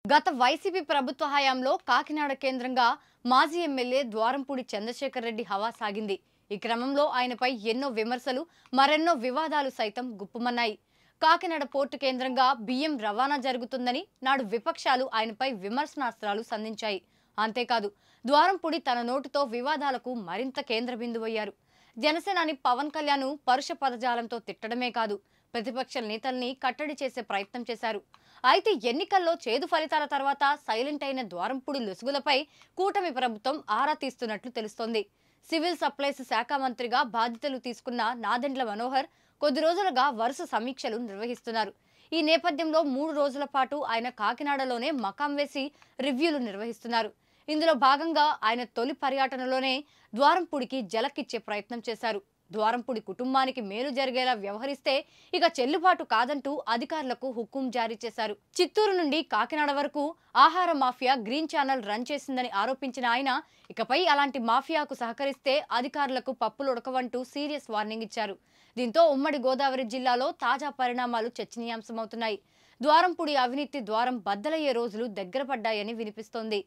గత వైసీపీ ప్రభుత్వ హయాంలో కాకినాడ కేంద్రంగా మాజీ ఎమ్మెల్యే ద్వారంపూడి చంద్రశేఖర్ రెడ్డి హవా సాగింది. ఈ క్రమంలో ఆయనపై ఎన్నో విమర్శలు, మరెన్నో వివాదాలు సైతం గుప్పుమన్నాయి. కాకినాడ పోర్టు కేంద్రంగా బియ్యం రవాణా జరుగుతుందని నాడు విపక్షాలు ఆయనపై విమర్శనాస్త్రాలు సంధించాయి. అంతేకాదు, ద్వారంపూడి తన నోటితో వివాదాలకు మరింత కేంద్ర బిందువయ్యారు. జనసేనాని పవన్ కళ్యాణ్ పరుష పదజాలంతో తిట్టడమే కాదు, ప్రతిపక్ష నేతల్ని కట్టడి చేసే ప్రయత్నం చేశారు. అయితే ఎన్నికల్లో చేదు ఫలితాల తర్వాత సైలెంట్ అయిన ద్వారంపూడి లొసుగులపై కూటమి ప్రభుత్వం ఆరా తీస్తున్నట్లు తెలుస్తోంది. సివిల్ సప్లైస్ శాఖ మంత్రిగా బాధ్యతలు తీసుకున్న నాదెండ్ల మనోహర్ కొద్ది రోజులుగా వరుస సమీక్షలు నిర్వహిస్తున్నారు. ఈ నేపథ్యంలో 3 రోజుల పాటు ఆయన కాకినాడలోనే మకాం వేసి రివ్యూలు నిర్వహిస్తున్నారు. ఇందులో భాగంగా ఆయన తొలి పర్యటనలోనే ద్వారంపూడికి జలకిచ్చే ప్రయత్నం చేశారు. ద్వారంపూడి కుటుంబానికి మేలు జరిగేలా వ్యవహరిస్తే ఇక చెల్లుబాటు కాదంటూ అధికారులకు హుకుం జారీ చేశారు. చిత్తూరు నుండి కాకినాడ వరకు ఆహార మాఫియా గ్రీన్ ఛానల్ రన్ చేసిందని ఆరోపించిన ఆయన ఇకపై అలాంటి మాఫియాకు సహకరిస్తే అధికారులకు పప్పులు ఉడకవంటూ సీరియస్ వార్నింగ్ ఇచ్చారు. దీంతో ఉమ్మడి గోదావరి జిల్లాలో తాజా పరిణామాలు చర్చనీయాంశమవుతున్నాయి. ద్వారంపూడి అవినీతి ద్వారం బద్దలయ్యే రోజులు దగ్గర పడ్డాయని వినిపిస్తోంది.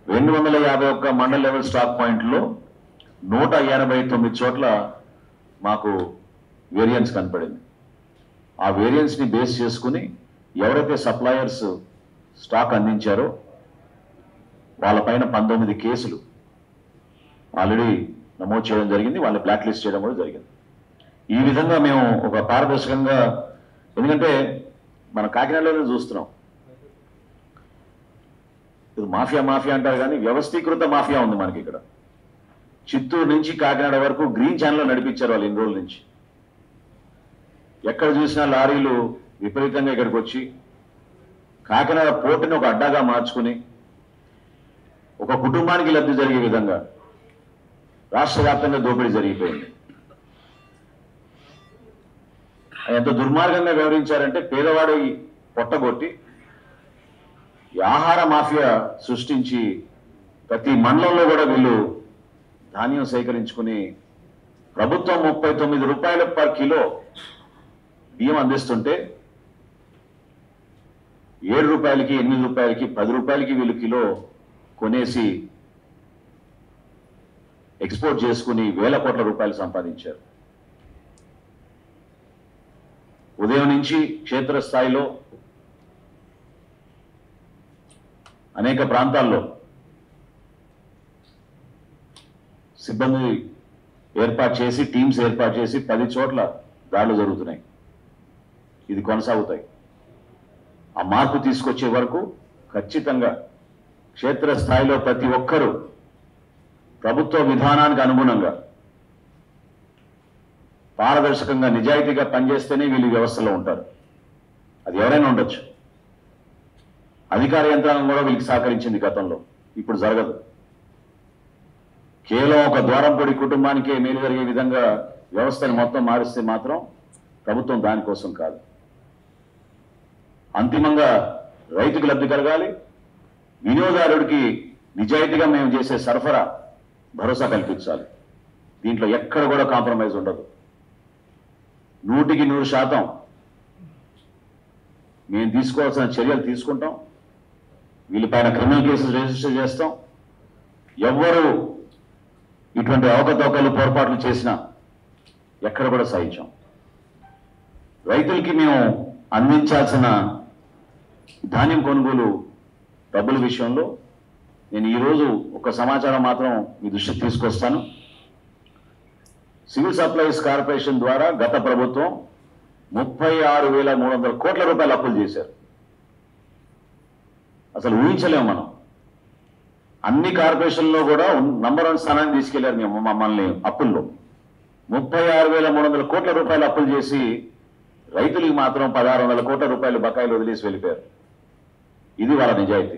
251 మండల లెవెల్ స్టాక్ పాయింట్లో 189 చోట్ల మాకు వేరియన్స్ కనపడింది. ఆ వేరియన్స్ని బేస్ చేసుకుని ఎవరైతే సప్లయర్స్ స్టాక్ అందించారో వాళ్ళపైన 19 కేసులు ఆల్రెడీ నమోదు చేయడం జరిగింది. వాళ్ళని బ్లాక్ లిస్ట్ చేయడం కూడా జరిగింది. ఈ విధంగా మేము ఒక పారదర్శకంగా, ఎందుకంటే మన కాకినాడలోనే చూస్తున్నాం, ఇది మాఫియా అంటారు కానీ వ్యవస్థీకృత మాఫియా ఉంది మనకి ఇక్కడ. చిత్తూరు నుంచి కాకినాడ వరకు గ్రీన్ ఛానల్ నడిపించారు వాళ్ళు ఇన్ని రోజుల నుంచి. ఎక్కడ చూసినా లారీలు విపరీతంగా ఇక్కడికి వచ్చి కాకినాడ పోర్టుని ఒక అడ్డాగా మార్చుకుని ఒక కుటుంబానికి లబ్ధి జరిగే విధంగా రాష్ట్ర వ్యాప్తంగా దోపిడీ జరిగిపోయింది. ఎంత దుర్మార్గంగా వ్యవహరించారంటే పేదవాడి పొట్టగొట్టి ఈ ఆహార మాఫియా సృష్టించి ప్రతి మండలంలో కూడా వీళ్ళు ధాన్యం సేకరించుకుని ప్రభుత్వం 39 రూపాయలు పర్ కిలో బియ్యం అందిస్తుంటే 7 రూపాయలకి, 8 రూపాయలకి, 10 రూపాయలకి వీళ్ళు కిలో కొనేసి ఎక్స్పోర్ట్ చేసుకుని వేల కోట్ల రూపాయలు సంపాదించారు. ఉదయం నుంచి క్షేత్రస్థాయిలో అనేక ప్రాంతాల్లో సిబ్బంది ఏర్పాటు చేసి, టీమ్స్ ఏర్పాటు చేసి 10 చోట్ల దాడులు జరుగుతున్నాయి. ఇది కొనసాగుతాయి. ఆ మార్పు తీసుకొచ్చే వరకు ఖచ్చితంగా క్షేత్రస్థాయిలో ప్రతి ఒక్కరూ ప్రభుత్వ విధానానికి అనుగుణంగా పారదర్శకంగా, నిజాయితీగా పనిచేస్తేనే వీళ్ళు వ్యవస్థలో ఉంటారు. అది ఎవరైనా ఉండొచ్చు. అధికార యంత్రాంగం కూడా వీళ్ళకి సహకరించింది గతంలో, ఇప్పుడు జరగదు. కేవలం ఒక ద్వారంపూడి కుటుంబానికే మేలు జరిగే విధంగా వ్యవస్థను మొత్తం మారిస్తే మాత్రం ప్రభుత్వం దానికోసం కాదు. అంతిమంగా రైతుకు లబ్ధి కలగాలి, వినియోగదారుడికి నిజాయితీగా మేము చేసే సరఫరా భరోసా కల్పించాలి. దీంట్లో ఎక్కడ కూడా కాంప్రమైజ్ ఉండదు. 100కి 100% మేము తీసుకోవాల్సిన చర్యలు తీసుకుంటాం. వీళ్ళపైన క్రిమినల్ కేసులు రిజిస్టర్ చేస్తాం. ఎవ్వరూ ఇటువంటి అవకతవకలు, పొరపాట్లు చేసినా ఎక్కడ కూడా సహించాం. రైతులకి మేము అందించాల్సిన ధాన్యం కొనుగోలు డబ్బుల విషయంలో నేను ఈరోజు ఒక సమాచారం మాత్రం మీ దృష్టికి తీసుకొస్తాను. సివిల్ సప్లైస్ కార్పొరేషన్ ద్వారా గత ప్రభుత్వం 36,300 కోట్ల రూపాయలు అప్పులు చేశారు. అసలు ఊహించలేము మనం. అన్ని కార్పొరేషన్లో కూడా నంబర్ 1 స్థానాన్ని తీసుకెళ్లారు మేము మమ్మల్ని అప్పుల్లో. 36,300 కోట్ల రూపాయలు అప్పులు చేసి రైతులకు మాత్రం 1,600 కోట్ల రూపాయలు బకాయిలు వదిలేసి వెళ్ళిపోయారు. ఇది వాళ్ళ నిజాయితీ.